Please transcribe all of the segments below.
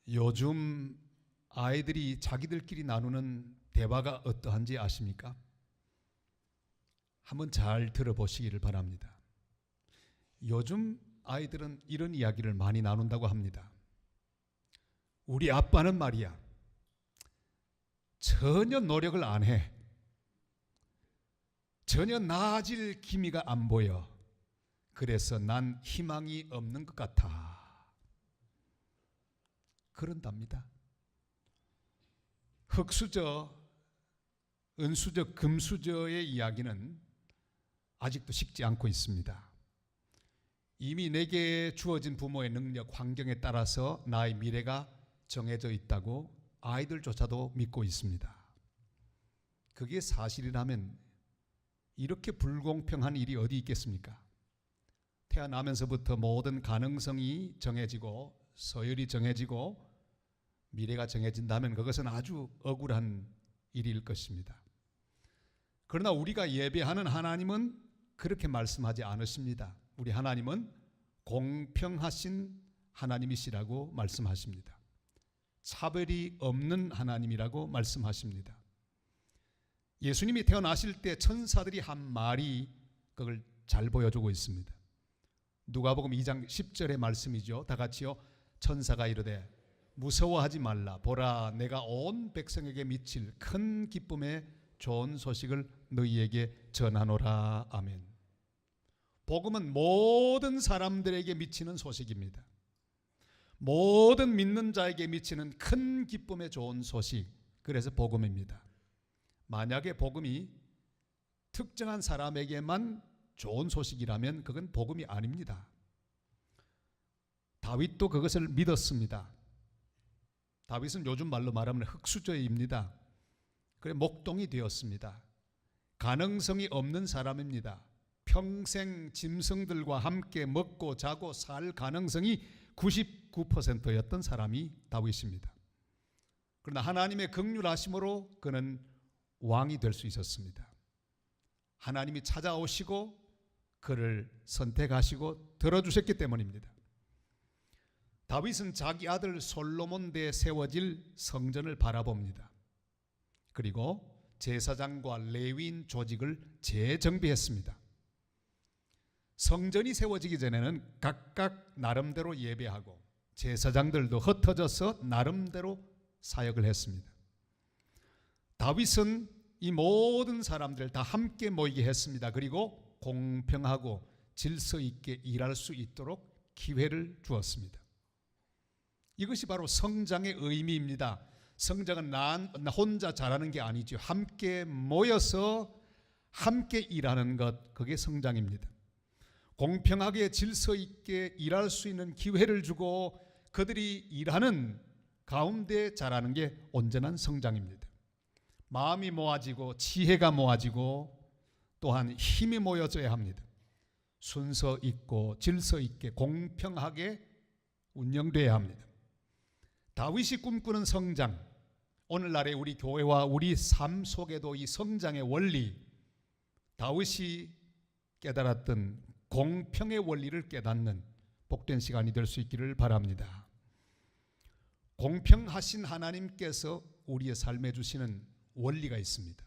요즘 아이들이 자기들끼리 나누는 대화가 어떠한지 아십니까? 한번 잘 들어보시기를 바랍니다. 요즘 아이들은 이런 이야기를 많이 나눈다고 합니다. 우리 아빠는 말이야, 전혀 노력을 안 해. 전혀 나아질 기미가 안 보여. 그래서 난 희망이 없는 것 같아. 그런답니다. 흙수저, 은수저, 금수저의 이야기는 아직도 식지 않고 있습니다. 이미 내게 주어진 부모의 능력, 환경에 따라서 나의 미래가 정해져 있다고 아이들조차도 믿고 있습니다. 그게 사실이라면 이렇게 불공평한 일이 어디 있겠습니까? 태어나면서부터 모든 가능성이 정해지고 서열이 정해지고 미래가 정해진다면 그것은 아주 억울한 일일 것입니다. 그러나 우리가 예배하는 하나님은 그렇게 말씀하지 않으십니다. 우리 하나님은 공평하신 하나님이시라고 말씀하십니다. 차별이 없는 하나님이라고 말씀하십니다. 예수님이 태어나실 때 천사들이 한 말이 그걸 잘 보여주고 있습니다. 누가복음 2장 10절의 말씀이죠. 다 같이요. 천사가 이르되 무서워하지 말라. 보라, 내가 온 백성에게 미칠 큰 기쁨의 좋은 소식을 너희에게 전하노라. 아멘. 복음은 모든 사람들에게 미치는 소식입니다. 모든 믿는 자에게 미치는 큰 기쁨의 좋은 소식, 그래서 복음입니다. 만약에 복음이 특정한 사람에게만 좋은 소식이라면 그건 복음이 아닙니다. 다윗도 그것을 믿었습니다. 다윗은 요즘 말로 말하면 흙수저입니다. 그래 목동이 되었습니다. 가능성이 없는 사람입니다. 평생 짐승들과 함께 먹고 자고 살 가능성이 99%였던 사람이 다윗입니다. 그러나 하나님의 긍휼하심으로 그는 왕이 될 수 있었습니다. 하나님이 찾아오시고 그를 선택하시고 들어주셨기 때문입니다. 다윗은 자기 아들 솔로몬 때 세워질 성전을 바라봅니다. 그리고 제사장과 레위인 조직을 재정비했습니다. 성전이 세워지기 전에는 각각 나름대로 예배하고 제사장들도 흩어져서 나름대로 사역을 했습니다. 다윗은 이 모든 사람들 다 함께 모이게 했습니다. 그리고 공평하고 질서 있게 일할 수 있도록 기회를 주었습니다. 이것이 바로 성장의 의미입니다. 성장은 나 혼자 잘하는 게 아니죠. 함께 모여서 함께 일하는 것, 그게 성장입니다. 공평하게 질서 있게 일할 수 있는 기회를 주고 그들이 일하는 가운데 자라는 게 온전한 성장입니다. 마음이 모아지고 지혜가 모아지고 또한 힘이 모여져야 합니다. 순서 있고 질서 있게 공평하게 운영돼야 합니다. 다윗이 꿈꾸는 성장, 오늘날의 우리 교회와 우리 삶 속에도 이 성장의 원리, 다윗이 깨달았던 공평의 원리를 깨닫는 복된 시간이 될 수 있기를 바랍니다. 공평하신 하나님께서 우리의 삶에 주시는 원리가 있습니다.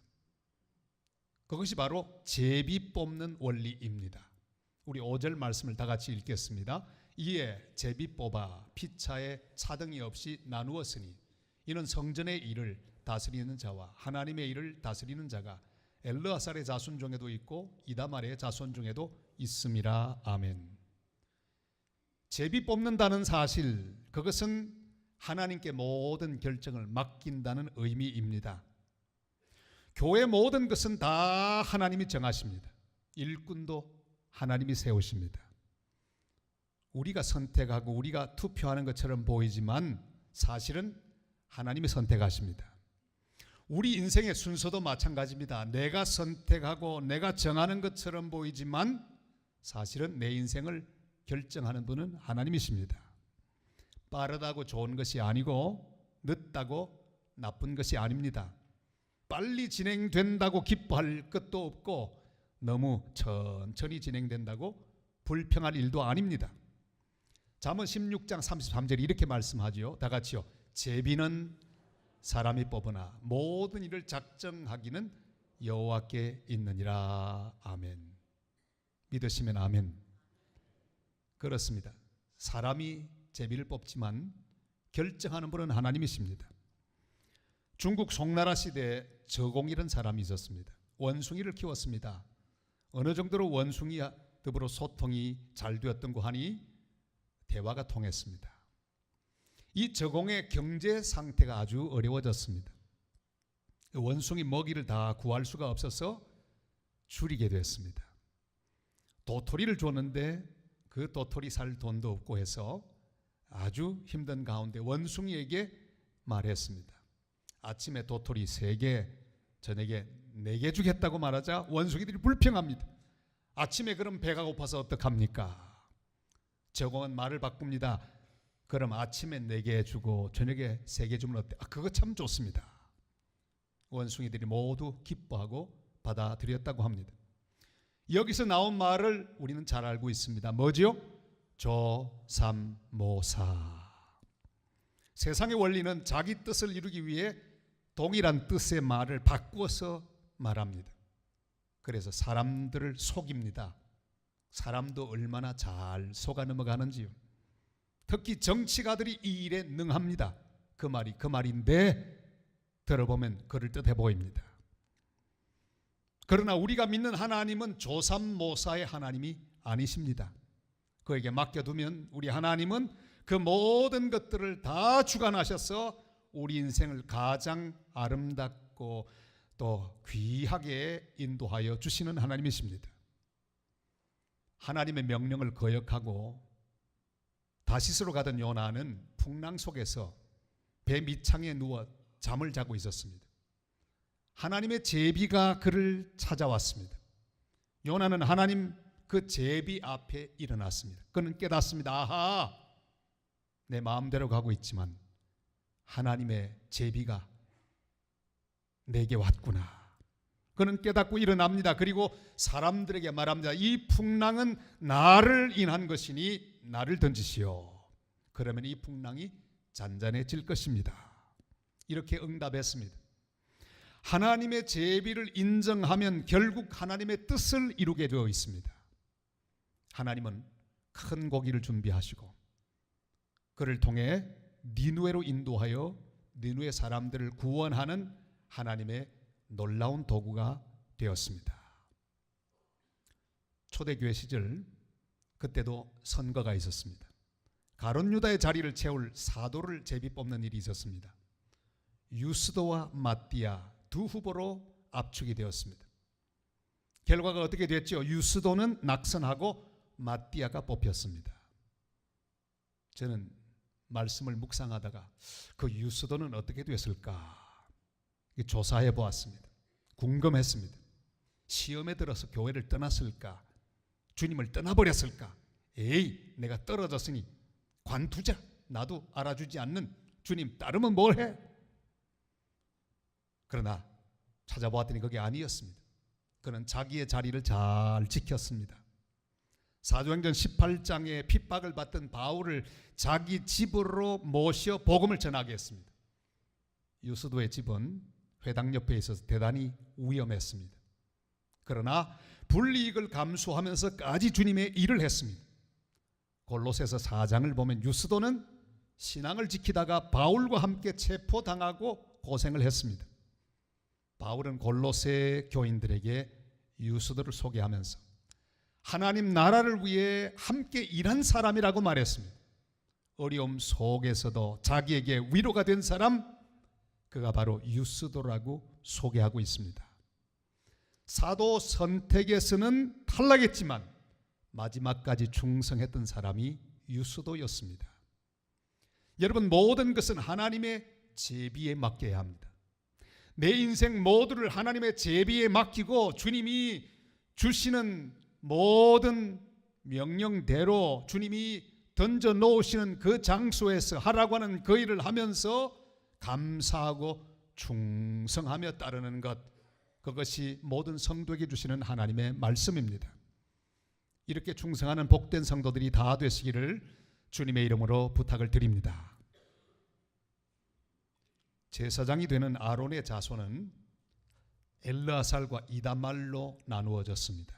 그것이 바로 제비 뽑는 원리입니다. 우리 5절 말씀을 다 같이 읽겠습니다. 이에 제비 뽑아 피차에 차등이 없이 나누었으니 이는 성전의 일을 다스리는 자와 하나님의 일을 다스리는 자가 엘르아살의 자손 중에도 있고 이다말의 자손 중에도 있음이라. 아멘. 제비 뽑는다는 사실, 그것은 하나님께 모든 결정을 맡긴다는 의미입니다. 교회 모든 것은 다 하나님이 정하십니다. 일꾼도 하나님이 세우십니다. 우리가 선택하고 우리가 투표하는 것처럼 보이지만 사실은 하나님이 선택하십니다. 우리 인생의 순서도 마찬가지입니다. 내가 선택하고 내가 정하는 것처럼 보이지만 사실은 내 인생을 결정하는 분은 하나님이십니다. 빠르다고 좋은 것이 아니고 늦다고 나쁜 것이 아닙니다. 빨리 진행된다고 기뻐할 것도 없고 너무 천천히 진행된다고 불평할 일도 아닙니다. 잠언 16장 33절에 이렇게 말씀하지요. 다 같이요. 제비는 사람이 뽑으나 모든 일을 작정하기는 여호와께 있느니라. 아멘. 믿으시면 아멘. 그렇습니다. 사람이 제비를 뽑지만 결정하는 분은 하나님이십니다. 중국 송나라 시대에 저공이라는 사람이 있었습니다. 원숭이를 키웠습니다. 어느 정도로 원숭이와 더불어 소통이 잘 되었던 거 하니 대화가 통했습니다. 이 저공의 경제 상태가 아주 어려워졌습니다. 원숭이 먹이를 다 구할 수가 없어서 줄이게 됐습니다. 도토리를 줬는데 그 도토리 살 돈도 없고 해서 아주 힘든 가운데 원숭이에게 말했습니다. 아침에 도토리 3개, 저녁에 4개 주겠다고 말하자 원숭이들이 불평합니다. 아침에 그럼 배가 고파서 어떡합니까? 저공은 말을 바꿉니다. 그럼 아침에 4개 주고 저녁에 3개 주면 어때? 그거 참 좋습니다. 원숭이들이 모두 기뻐하고 받아들였다고 합니다. 여기서 나온 말을 우리는 잘 알고 있습니다. 뭐죠? 조삼모사. 세상의 원리는 자기 뜻을 이루기 위해 동일한 뜻의 말을 바꾸어서 말합니다. 그래서 사람들을 속입니다. 사람도 얼마나 잘 속아 넘어가는지요. 특히 정치가들이 이 일에 능합니다. 그 말이 그 말인데 들어보면 그럴듯해 보입니다. 그러나 우리가 믿는 하나님은 조삼모사의 하나님이 아니십니다. 그에게 맡겨두면 우리 하나님은 그 모든 것들을 다 주관하셔서 우리 인생을 가장 아름답고 또 귀하게 인도하여 주시는 하나님이십니다. 하나님의 명령을 거역하고 다시스로 가던 요나는 풍랑 속에서 배 밑창에 누워 잠을 자고 있었습니다. 하나님의 제비가 그를 찾아왔습니다. 요나는 하나님 그 제비 앞에 일어났습니다. 그는 깨닫습니다. 아하, 내 마음대로 가고 있지만 하나님의 제비가 내게 왔구나. 그는 깨닫고 일어납니다. 그리고 사람들에게 말합니다. 이 풍랑은 나를 인한 것이니 나를 던지시오. 그러면 이 풍랑이 잔잔해질 것입니다. 이렇게 응답했습니다. 하나님의 제비를 인정하면 결국 하나님의 뜻을 이루게 되어 있습니다. 하나님은 큰 고기를 준비하시고 그를 통해 니누에로 인도하여 니누의 사람들을 구원하는 하나님의 놀라운 도구가 되었습니다. 초대교회 시절 그때도 선거가 있었습니다. 가룟 유다의 자리를 채울 사도를 제비 뽑는 일이 있었습니다. 유스도와 마띠아 두 후보로 압축이 되었습니다. 결과가 어떻게 됐죠? 유스도는 낙선하고 마띠아가 뽑혔습니다. 저는 말씀을 묵상하다가 그 유스도는 어떻게 됐을까 조사해 보았습니다. 궁금했습니다. 시험에 들어서 교회를 떠났을까? 주님을 떠나버렸을까? 에이, 내가 떨어졌으니 관두자. 나도 알아주지 않는 주님 따르면 뭘 해? 그러나 찾아보았더니 그게 아니었습니다. 그는 자기의 자리를 잘 지켰습니다. 사도행전 18장에 핍박을 받던 바울을 자기 집으로 모셔 복음을 전하게 했습니다. 유스도의 집은 회당 옆에 있어서 대단히 위험했습니다. 그러나 불이익을 감수하면서까지 주님의 일을 했습니다. 골로새서 4장을 보면 유스도는 신앙을 지키다가 바울과 함께 체포당하고 고생을 했습니다. 바울은 골로새 교인들에게 유스도를 소개하면서 하나님 나라를 위해 함께 일한 사람이라고 말했습니다. 어려움 속에서도 자기에게 위로가 된 사람, 그가 바로 유스도라고 소개하고 있습니다. 사도 선택에서는 탈락했지만 마지막까지 충성했던 사람이 유스도였습니다. 여러분, 모든 것은 하나님의 제비에 맡겨야 합니다. 내 인생 모두를 하나님의 제비에 맡기고 주님이 주시는 모든 명령대로 주님이 던져 놓으시는 그 장소에서 하라고 하는 그 일을 하면서 감사하고 충성하며 따르는 것, 그것이 모든 성도에게 주시는 하나님의 말씀입니다. 이렇게 충성하는 복된 성도들이 다 되시기를 주님의 이름으로 부탁을 드립니다. 제사장이 되는 아론의 자손은 엘르아살과 이다말로 나누어졌습니다.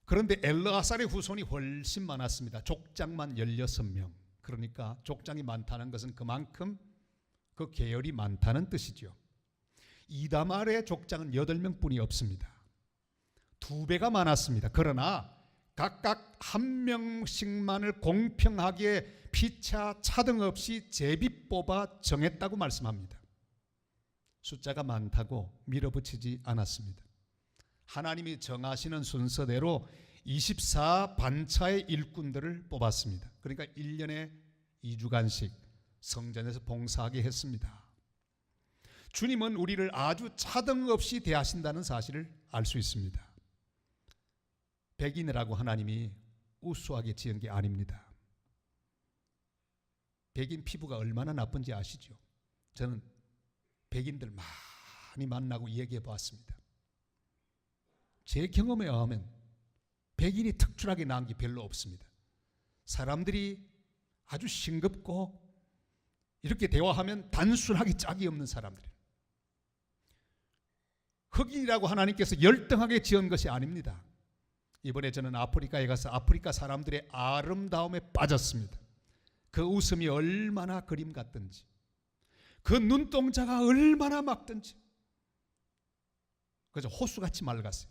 그런데 엘르아살의 후손이 훨씬 많았습니다. 족장만 16명. 그러니까 족장이 많다는 것은 그만큼 그 계열이 많다는 뜻이죠. 이다말의 족장은 8명뿐이 없습니다. 2배가 많았습니다. 그러나 각각 한 명씩만을 공평하게 피차 차등 없이 제비 뽑아 정했다고 말씀합니다. 숫자가 많다고 밀어붙이지 않았습니다. 하나님이 정하시는 순서대로 24반차의 일꾼들을 뽑았습니다. 그러니까 1년에 2주간씩 성전에서 봉사하게 했습니다. 주님은 우리를 아주 차등 없이 대하신다는 사실을 알 수 있습니다. 백인이라고 하나님이 우수하게 지은 게 아닙니다. 백인 피부가 얼마나 나쁜지 아시죠? 저는 백인들 많이 만나고 얘기해 보았습니다. 제 경험에 의하면 백인이 특출하게 나은 게 별로 없습니다. 사람들이 아주 싱겁고 이렇게 대화하면 단순하게 짝이 없는 사람들이에요. 흑인이라고 하나님께서 열등하게 지은 것이 아닙니다. 이번에 저는 아프리카에 가서 아프리카 사람들의 아름다움에 빠졌습니다. 그 웃음이 얼마나 그림 같든지, 그 눈동자가 얼마나 맑든지, 그저 호수같이 맑았어요.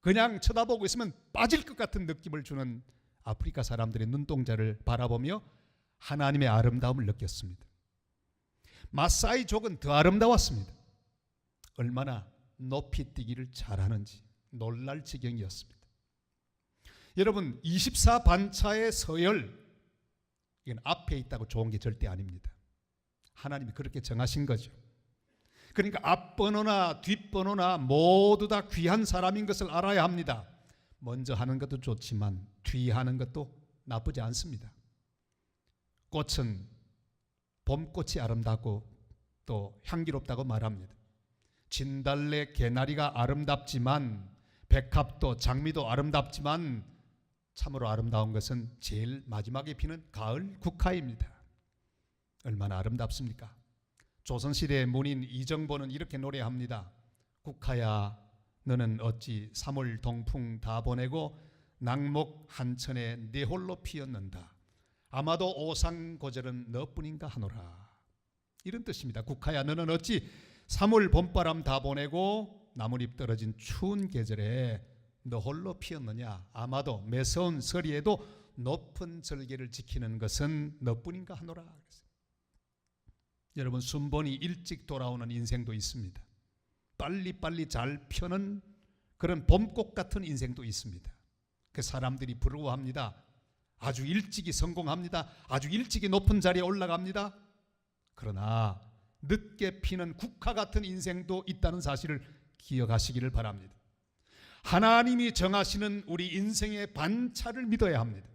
그냥 쳐다보고 있으면 빠질 것 같은 느낌을 주는 아프리카 사람들의 눈동자를 바라보며 하나님의 아름다움을 느꼈습니다. 마사이족은 더 아름다웠습니다. 얼마나 높이 뛰기를 잘하는지 놀랄 지경이었습니다. 여러분, 24반차의 서열, 이건 앞에 있다고 좋은 게 절대 아닙니다. 하나님이 그렇게 정하신 거죠. 그러니까 앞번호나 뒷번호나 모두 다 귀한 사람인 것을 알아야 합니다. 먼저 하는 것도 좋지만 뒤 하는 것도 나쁘지 않습니다. 꽃은 봄꽃이 아름답고 또 향기롭다고 말합니다. 진달래, 개나리가 아름답지만, 백합도 장미도 아름답지만 참으로 아름다운 것은 제일 마지막에 피는 가을 국화입니다. 얼마나 아름답습니까? 조선시대의 문인 이정보는 이렇게 노래합니다. 국화야 너는 어찌 3월 동풍 다 보내고 낙목 한천에 내 홀로 피었는다. 아마도 오상고절은 너뿐인가 하노라. 이런 뜻입니다. 국화야 너는 어찌 3월 봄바람 다 보내고 나뭇잎 떨어진 추운 계절에 너 홀로 피었느냐. 아마도 매서운 서리에도 높은 절개를 지키는 것은 너뿐인가 하노라. 여러분, 순번이 일찍 돌아오는 인생도 있습니다. 빨리빨리 잘 펴는 그런 봄꽃 같은 인생도 있습니다. 그 사람들이 부러워합니다. 아주 일찍이 성공합니다. 아주 일찍이 높은 자리에 올라갑니다. 그러나 늦게 피는 국화 같은 인생도 있다는 사실을 기억하시기를 바랍니다. 하나님이 정하시는 우리 인생의 반차를 믿어야 합니다.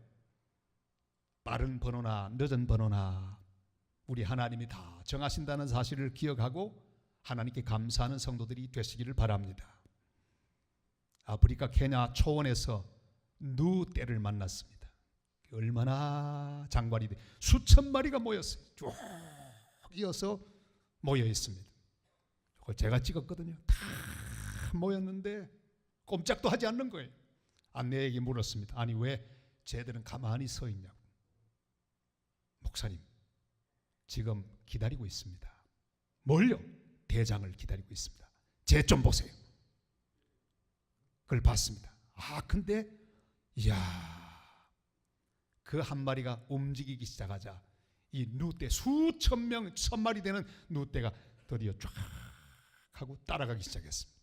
빠른 번호나 늦은 번호나 우리 하나님이 다 정하신다는 사실을 기억하고 하나님께 감사하는 성도들이 되시기를 바랍니다. 아프리카 케냐 초원에서 누떼를 만났습니다. 얼마나 장관이 돼. 수천 마리가 모였어요. 쭉 이어서 모여 있습니다. 그걸 제가 찍었거든요. 다 모였는데 꼼짝도 하지 않는 거예요. 아내에게 물었습니다. 아니 왜 쟤들은 가만히 서 있냐고. 목사님, 지금 기다리고 있습니다. 뭘요? 대장을 기다리고 있습니다. 쟤 좀 보세요. 그걸 봤습니다. 근데 이야, 그 한 마리가 움직이기 시작하자 이 누떼 수천 명, 1000마리 되는 누떼가 드디어 쫙 하고 따라가기 시작했습니다.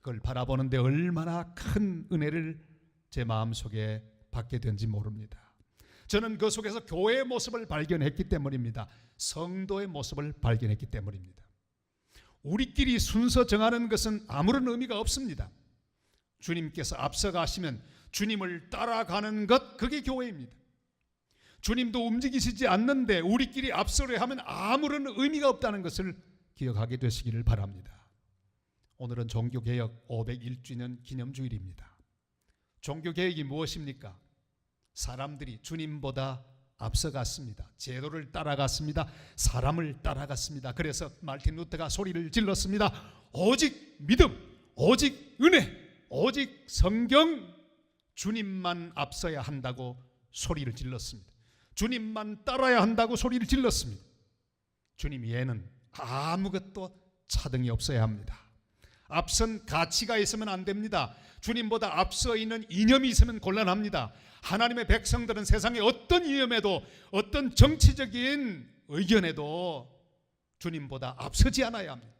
그걸 바라보는데 얼마나 큰 은혜를 제 마음속에 받게 된지 모릅니다. 저는 그 속에서 교회의 모습을 발견했기 때문입니다. 성도의 모습을 발견했기 때문입니다. 우리끼리 순서 정하는 것은 아무런 의미가 없습니다. 주님께서 앞서가시면 주님을 따라가는 것, 그게 교회입니다. 주님도 움직이시지 않는데 우리끼리 앞서려 하면 아무런 의미가 없다는 것을 기억하게 되시기를 바랍니다. 오늘은 종교개혁 501주년 기념주일입니다. 종교개혁이 무엇입니까? 사람들이 주님보다 앞서갔습니다. 제도를 따라갔습니다. 사람을 따라갔습니다. 그래서 마르틴 루터가 소리를 질렀습니다. 오직 믿음, 오직 은혜, 오직 성경, 주님만 앞서야 한다고 소리를 질렀습니다. 주님만 따라야 한다고 소리를 질렀습니다. 주님 외에는 아무것도 차등이 없어야 합니다. 앞선 가치가 있으면 안 됩니다. 주님보다 앞서 있는 이념이 있으면 곤란합니다. 하나님의 백성들은 세상의 어떤 이념에도, 어떤 정치적인 의견에도 주님보다 앞서지 않아야 합니다.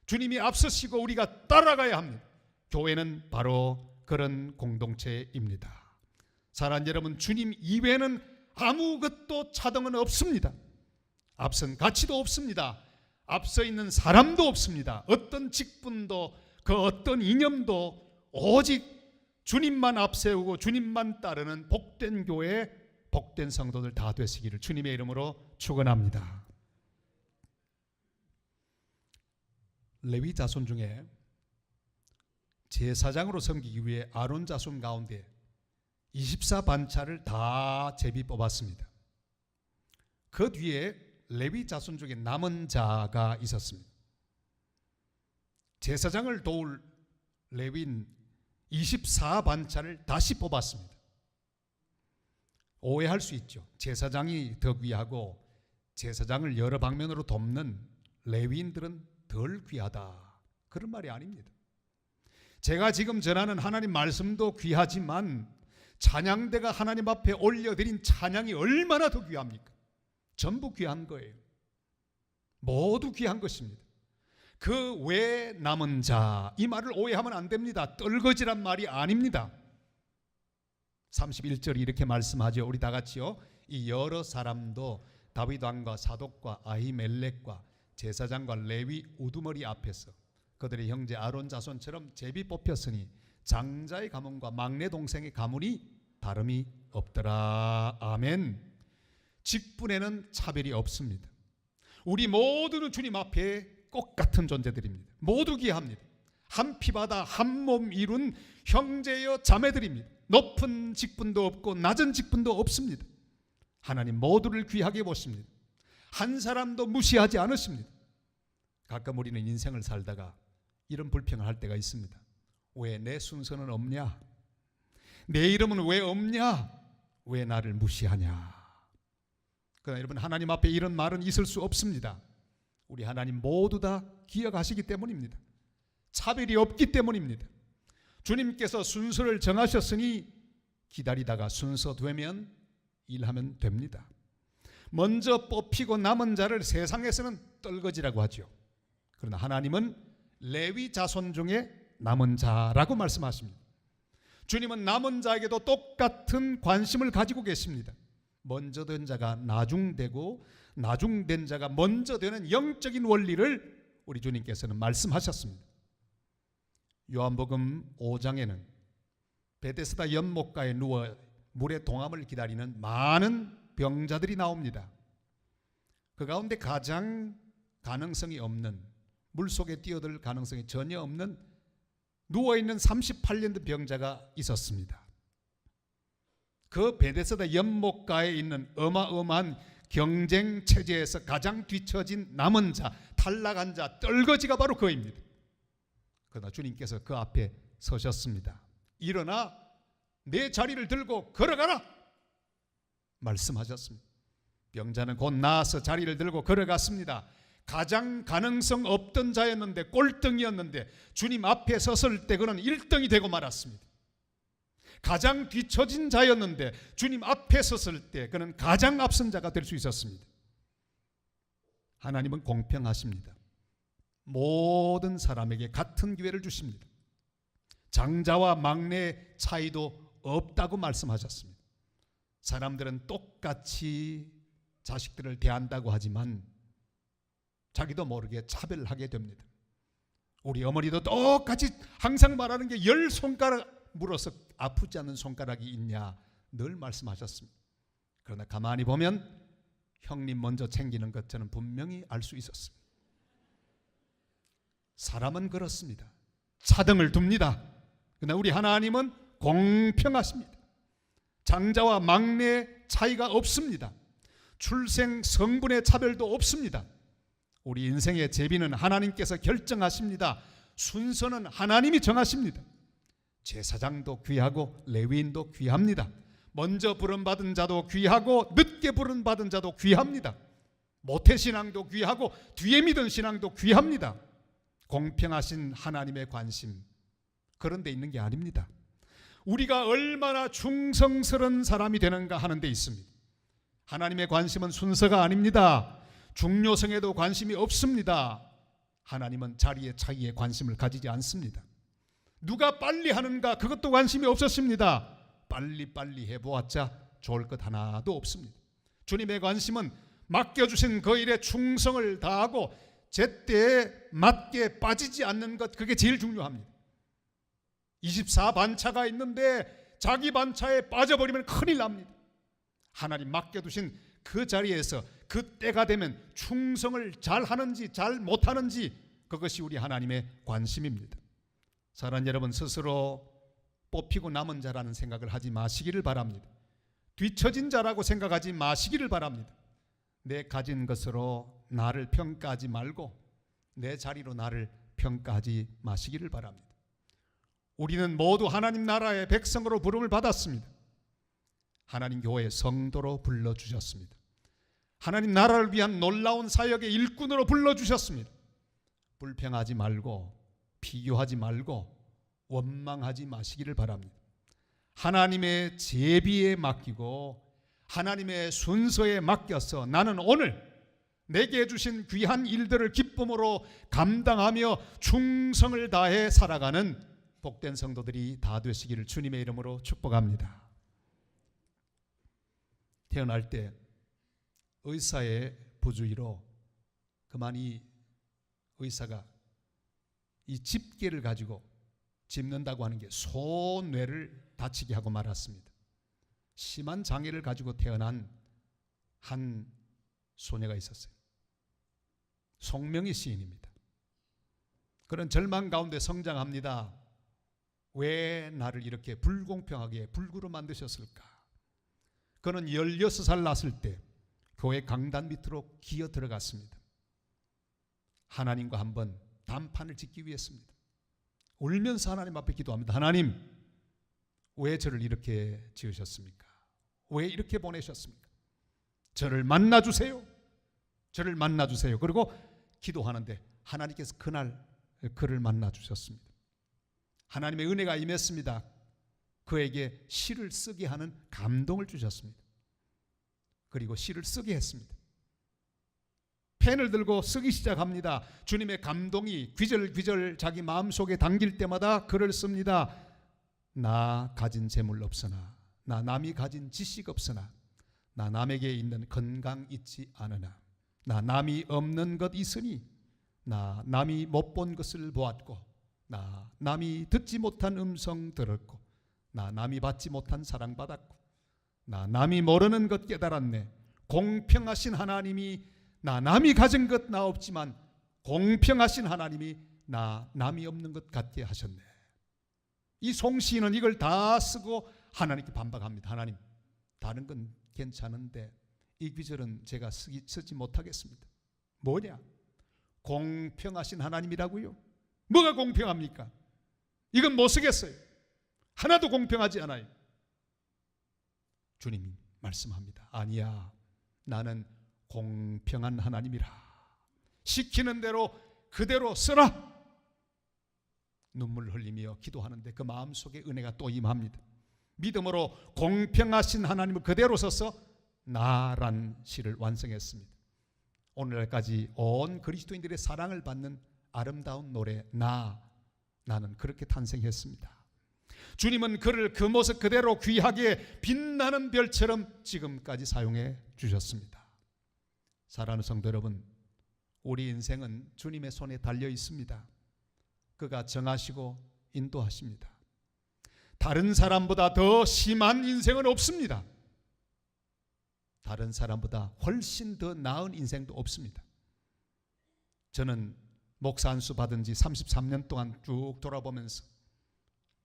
주님이 앞서시고 우리가 따라가야 합니다. 교회는 바로 그런 공동체입니다. 사랑하는 여러분, 주님 이외에는 아무것도 차등은 없습니다. 앞선 가치도 없습니다. 앞서 있는 사람도 없습니다. 어떤 직분도, 그 어떤 이념도 오직 주님만 앞세우고 주님만 따르는 복된 교회, 복된 성도들 다 되시기를 주님의 이름으로 축원합니다. 레위 자손 중에 제사장으로 섬기기 위해 아론 자손 가운데 24반차를 다 제비 뽑았습니다. 그 뒤에 레위 자손 중에 남은 자가 있었습니다. 제사장을 도울 레위인 24반차를 다시 뽑았습니다. 오해할 수 있죠. 제사장이 더 귀하고 제사장을 여러 방면으로 돕는 레위인들은 덜 귀하다, 그런 말이 아닙니다. 제가 지금 전하는 하나님 말씀도 귀하지만 찬양대가 하나님 앞에 올려드린 찬양이 얼마나 더 귀합니까? 전부 귀한 거예요. 모두 귀한 것입니다. 그 외 남은 자, 이 말을 오해하면 안 됩니다. 떨거지란 말이 아닙니다. 31절이 이렇게 말씀하죠. 우리 다 같이요. 이 여러 사람도 다윗 왕과 사독과 아히멜렉과 제사장과 레위 우두머리 앞에서 그들의 형제 아론 자손처럼 제비 뽑혔으니 장자의 가문과 막내 동생의 가문이 다름이 없더라. 아멘. 직분에는 차별이 없습니다. 우리 모두는 주님 앞에 똑같은 존재들입니다. 모두 귀합니다. 한 피바다 한 몸 이룬 형제여 자매들입니다. 높은 직분도 없고 낮은 직분도 없습니다. 하나님 모두를 귀하게 보십니다. 한 사람도 무시하지 않으십니다. 가끔 우리는 인생을 살다가 이런 불평을 할 때가 있습니다. 왜 내 순서는 없냐? 내 이름은 왜 없냐? 왜 나를 무시하냐? 그러나 여러분, 하나님 앞에 이런 말은 있을 수 없습니다. 우리 하나님 모두 다 기억하시기 때문입니다. 차별이 없기 때문입니다. 주님께서 순서를 정하셨으니 기다리다가 순서 되면 일하면 됩니다. 먼저 뽑히고 남은 자를 세상에서는 떨거지라고 하죠. 그러나 하나님은 레위 자손 중에 남은 자라고 말씀하십니다. 주님은 남은 자에게도 똑같은 관심을 가지고 계십니다. 먼저 된 자가 나중되고 나중된 자가 먼저 되는 영적인 원리를 우리 주님께서는 말씀하셨습니다. 요한복음 5장에는 베데스다 연못가에 누워 물의 동함을 기다리는 많은 병자들이 나옵니다. 그 가운데 가장 가능성이 없는, 물속에 뛰어들 가능성이 전혀 없는 누워있는 38년 된 병자가 있었습니다. 그 베데스다 연못가에 있는 어마어마한 경쟁 체제에서 가장 뒤처진 남은 자, 탈락한 자, 떨거지가 바로 그입니다. 그러나 주님께서 그 앞에 서셨습니다. 일어나 내 자리를 들고 걸어가라 말씀하셨습니다. 병자는 곧 나아서 자리를 들고 걸어갔습니다. 가장 가능성 없던 자였는데, 꼴등이었는데 주님 앞에 섰을 때 그는 1등이 되고 말았습니다. 가장 뒤처진 자였는데 주님 앞에 섰을 때 그는 가장 앞선 자가 될 수 있었습니다. 하나님은 공평하십니다. 모든 사람에게 같은 기회를 주십니다. 장자와 막내 차이도 없다고 말씀하셨습니다. 사람들은 똑같이 자식들을 대한다고 하지만 자기도 모르게 차별하게 됩니다. 우리 어머니도 똑같이 항상 말하는 게 10손가락 물어서 아프지 않은 손가락이 있냐 늘 말씀하셨습니다. 그러나 가만히 보면 형님 먼저 챙기는 것 저는 분명히 알 수 있었습니다. 사람은 그렇습니다. 차등을 둡니다. 그러나 우리 하나님은 공평하십니다. 장자와 막내 차이가 없습니다. 출생 성분의 차별도 없습니다. 우리 인생의 제비는 하나님께서 결정하십니다. 순서는 하나님이 정하십니다. 제사장도 귀하고 레위인도 귀합니다. 먼저 부름받은 자도 귀하고 늦게 부름받은 자도 귀합니다. 모태신앙도 귀하고 뒤에 믿은 신앙도 귀합니다. 공평하신 하나님의 관심, 그런 데 있는 게 아닙니다. 우리가 얼마나 충성스러운 사람이 되는가 하는 데 있습니다. 하나님의 관심은 순서가 아닙니다. 중요성에도 관심이 없습니다. 하나님은 자리의 차이에 관심을 가지지 않습니다. 누가 빨리 하는가 그것도 관심이 없었습니다. 빨리 해보았자 좋을 것 하나도 없습니다. 주님의 관심은 맡겨주신 그 일에 충성을 다하고 제때에 맞게 빠지지 않는 것, 그게 제일 중요합니다. 24반차가 있는데 자기 반차에 빠져버리면 큰일 납니다. 하나님 맡겨두신 그 자리에서 그 때가 되면 충성을 잘 하는지 잘 못하는지, 그것이 우리 하나님의 관심입니다. 사랑하는 여러분, 스스로 뽑히고 남은 자라는 생각을 하지 마시기를 바랍니다. 뒤처진 자라고 생각하지 마시기를 바랍니다. 내 가진 것으로 나를 평가하지 말고 내 자리로 나를 평가하지 마시기를 바랍니다. 우리는 모두 하나님 나라의 백성으로 부름을 받았습니다. 하나님 교회의 성도로 불러주셨습니다. 하나님 나라를 위한 놀라운 사역의 일꾼으로 불러주셨습니다. 불평하지 말고 비교하지 말고 원망하지 마시기를 바랍니다. 하나님의 제비에 맡기고 하나님의 순서에 맡겨서 나는 오늘 내게 주신 귀한 일들을 기쁨으로 감당하며 충성을 다해 살아가는 복된 성도들이 다 되시기를 주님의 이름으로 축복합니다. 태어날 때 의사의 부주의로 그만 의사가 이 집게를 가지고 짚는다고 하는 게 소뇌를 다치게 하고 말았습니다. 심한 장애를 가지고 태어난 한 소녀가 있었어요. 송명희 시인입니다. 그런 절망 가운데 성장합니다. 왜 나를 이렇게 불공평하게 불구로 만드셨을까? 그는 16살 났을 때 교회 강단 밑으로 기어 들어갔습니다. 하나님과 한번 단판을 짓기 위해서입니다. 울면서 하나님 앞에 기도합니다. 하나님, 왜 저를 이렇게 지으셨습니까? 왜 이렇게 보내셨습니까? 저를 만나주세요. 저를 만나주세요. 그리고 기도하는데 하나님께서 그날 그를 만나주셨습니다. 하나님의 은혜가 임했습니다. 그에게 시를 쓰게 하는 감동을 주셨습니다. 그리고 시를 쓰게 했습니다. 펜을 들고 쓰기 시작합니다. 주님의 감동이 귀절귀절 자기 마음속에 담길 때마다 글을 씁니다. 나 가진 재물 없으나, 나 남이 가진 지식 없으나, 나 남에게 있는 건강 있지 않으나, 나 남이 없는 것 있으니, 나 남이 못 본 것을 보았고, 나 남이 듣지 못한 음성 들었고, 나 남이 받지 못한 사랑받았고, 나 남이 모르는 것 깨달았네. 공평하신 하나님이 나 남이 가진 것 나 없지만 공평하신 하나님이 나 남이 없는 것 같게 하셨네. 이 송시인은 이걸 다 쓰고 하나님께 반박합니다. 하나님, 다른 건 괜찮은데 이 귀절은 제가 쓰지 못하겠습니다. 뭐냐? 공평하신 하나님이라고요? 뭐가 공평합니까? 이건 못 쓰겠어요. 하나도 공평하지 않아요. 주님이 말씀합니다. 아니야, 나는 공평한 하나님이라. 시키는 대로 그대로 쓰라. 눈물 흘리며 기도하는데 그 마음속에 은혜가 또 임합니다. 믿음으로 공평하신 하나님을 그대로 써서 나란 시를 완성했습니다. 오늘날까지 온 그리스도인들의 사랑을 받는 아름다운 노래 나는 그렇게 탄생했습니다. 주님은 그를 그 모습 그대로 귀하게 빛나는 별처럼 지금까지 사용해 주셨습니다. 사랑하는 성도 여러분, 우리 인생은 주님의 손에 달려 있습니다. 그가 정하시고 인도하십니다. 다른 사람보다 더 심한 인생은 없습니다. 다른 사람보다 훨씬 더 나은 인생도 없습니다. 저는 목사 안수 받은 지 33년 동안 쭉 돌아보면서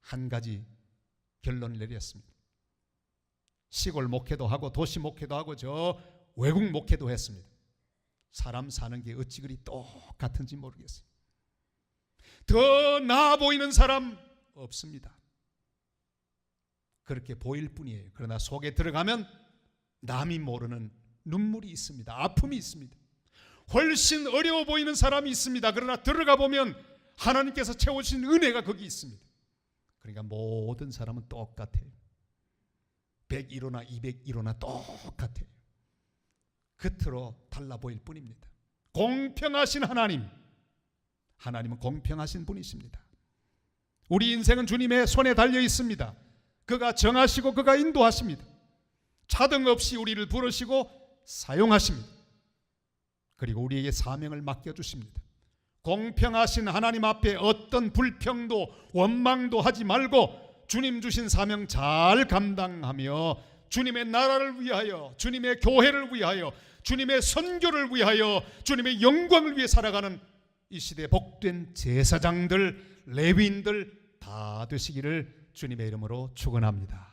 한 가지 결론을 내렸습니다. 시골 목회도 하고 도시 목회도 하고 저 외국 목회도 했습니다. 사람 사는 게 어찌 그리 똑같은지 모르겠어요. 더 나아 보이는 사람 없습니다. 그렇게 보일 뿐이에요. 그러나 속에 들어가면 남이 모르는 눈물이 있습니다. 아픔이 있습니다. 훨씬 어려워 보이는 사람이 있습니다. 그러나 들어가 보면 하나님께서 채워주신 은혜가 거기 있습니다. 그러니까 모든 사람은 똑같아요. 101호나 201호나 똑같아요. 겉으로 달라 보일 뿐입니다. 공평하신 하나님은 공평하신 분이십니다. 우리 인생은 주님의 손에 달려 있습니다. 그가 정하시고 그가 인도하십니다. 차등 없이 우리를 부르시고 사용하십니다. 그리고 우리에게 사명을 맡겨주십니다. 공평하신 하나님 앞에 어떤 불평도 원망도 하지 말고 주님 주신 사명 잘 감당하며 주님의 나라를 위하여, 주님의 교회를 위하여, 주님의 선교를 위하여, 주님의 영광을 위해 살아가는 이 시대 복된 제사장들, 레위인들 다 되시기를 주님의 이름으로 축원합니다.